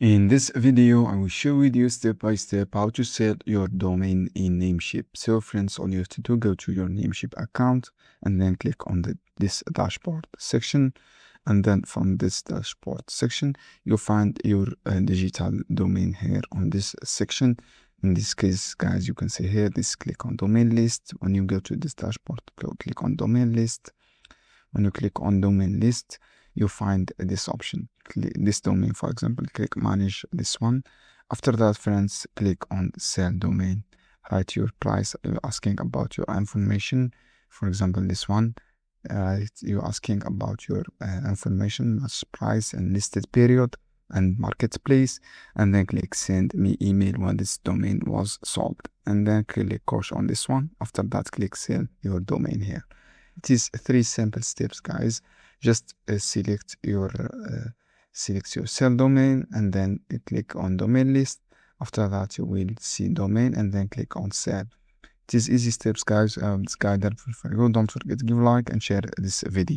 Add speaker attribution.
Speaker 1: In this video, I will show you step by step how to sell your domain in Namecheap. So friends, all you have to do, go to your Namecheap account and then click on this dashboard section. And then from this dashboard section, you'll find your digital domain here on this section. In this case, guys, you can see here, click on domain list. When you go to this dashboard, click on domain list. When you click on domain list, you find this option, this domain, for example, click manage this one. After that, friends, click on sell domain. Write your price. You're asking about your information. For example, this one, you're asking about your information, as price and listed period and marketplace, and then click send me email when this domain was sold, and then click course on this one. After that, click sell your domain here. It is 3 simple steps, guys. Just select your sell domain and then click on domain list. After that, you will see domain and then click on sell. It is easy steps, guys. This guide helpful for you. Don't forget to give a like and share this video.